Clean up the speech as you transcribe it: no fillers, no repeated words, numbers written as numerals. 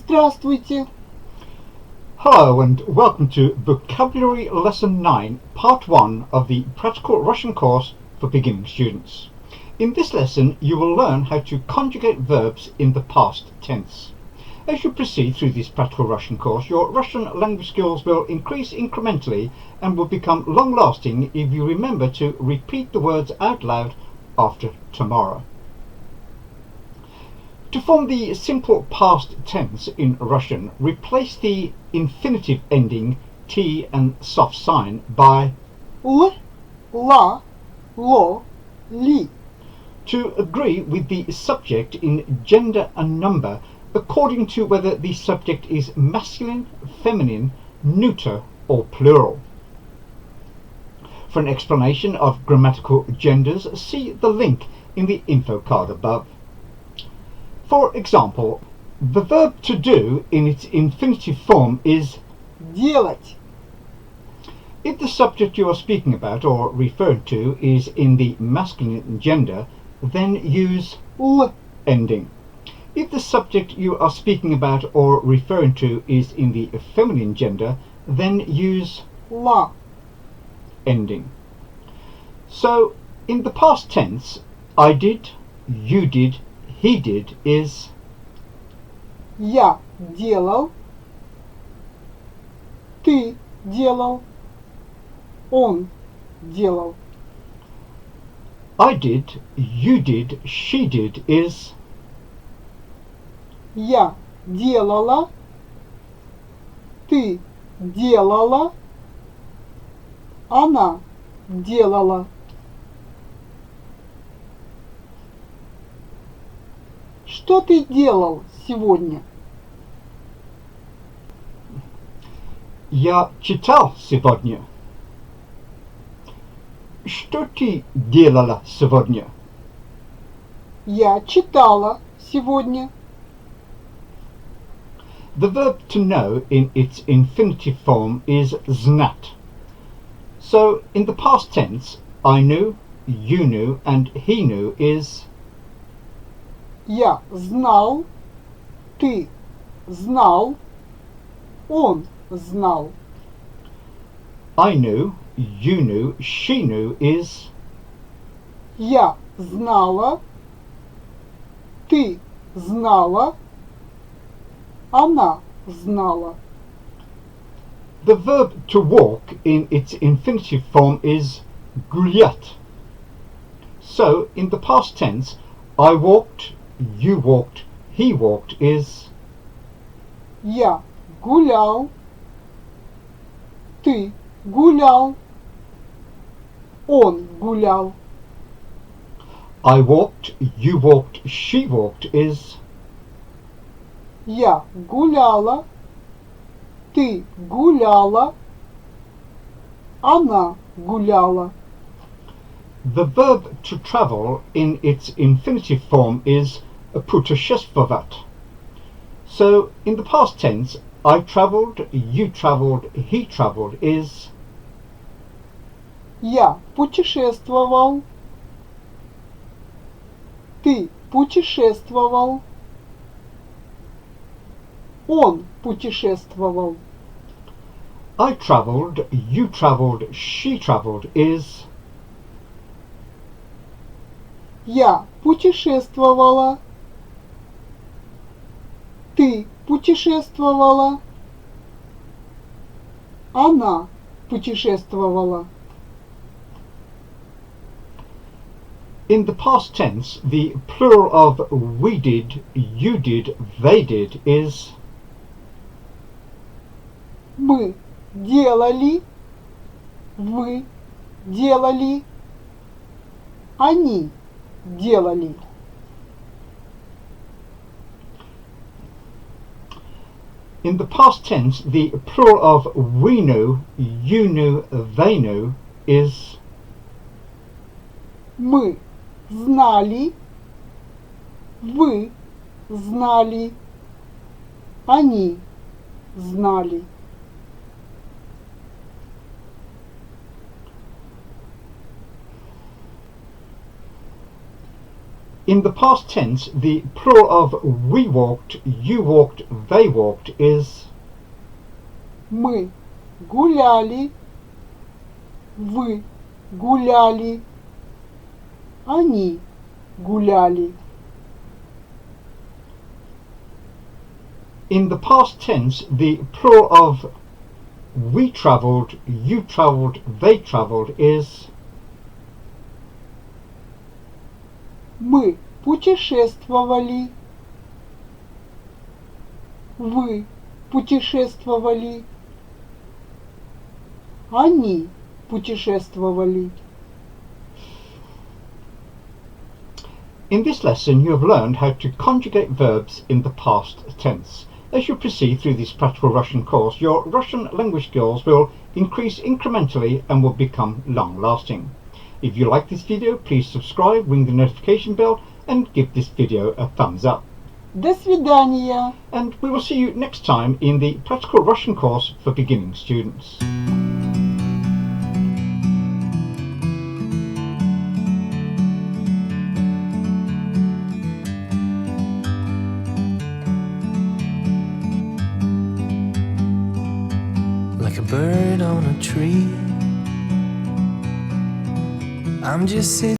Здравствуйте. Hello and welcome to Vocabulary Lesson 9, Part 1 of the Practical Russian course for beginning students. In this lesson you will learn how to conjugate verbs in the past tense. As you proceed through this Practical Russian course, your Russian language skills will increase incrementally and will become long-lasting if you remember to repeat the words out loud after tomorrow. To form the simple past tense in Russian, replace the infinitive ending t and soft sign by Л, ла, ло, ли. to agree with the subject in gender and number according to whether the subject is masculine, feminine, neuter or plural. For an explanation of grammatical genders, see the link in the info card above. For example, the verb to do in its infinitive form is Делать. if the subject you are speaking about or referring to is in the masculine gender, then use Л. ending. If the subject you are speaking about or referring to is in the feminine gender, then use Ла. ending. So, in the past tense, I did, you did, he did is Я делал. Ты делал. Он делал. I did, you did, she did is Я делала. Ты делала. Она делала. Что ты делал сегодня? Я читал сегодня. Что ты делала сегодня? Я читала сегодня. The verb to know in its infinitive form is znat. So, in the past tense, I knew, you knew, and he knew is Я знал. Ты знал. Он знал. I knew, you knew, she knew is Я знала. Ты знала. Она знала. The verb to walk in its infinitive form is гулять. So, in the past tense, I walked, you walked, he walked is Я гулял. Ты гулял. Он гулял. I walked, you walked, she walked is Я гуляла. Ты гуляла. Она гуляла. The verb to travel in its infinitive form is putешествовать. So, in the past tense, I travelled, you travelled, he travelled is Я путешествовал. Ты путешествовал. Он путешествовал. I travelled, you travelled, she travelled is Я путешествовала. Ты путешествовала. Она путешествовала. In the past tense, the plural of we did, you did, they did is Мы делали. Вы делали. Они делали. in the past tense, the plural of we knew, you knew, they knew is Мы знали. Вы знали. Они знали. In the past tense, the plural of we walked, you walked, they walked is Мы гуляли, вы гуляли, они гуляли. in the past tense, the plural of we travelled, you travelled, they travelled is Мы путешествовали, вы путешествовали, они путешествовали. In this lesson you have learned how to conjugate verbs in the past tense. As you proceed through this practical Russian course, your Russian language skills will increase incrementally and will become long-lasting. If you like this video, please subscribe, ring the notification bell and give this video a thumbs up. До свидания. And we will see you next time in the practical Russian course for beginning students. Like a bird on a tree, I'm just sitting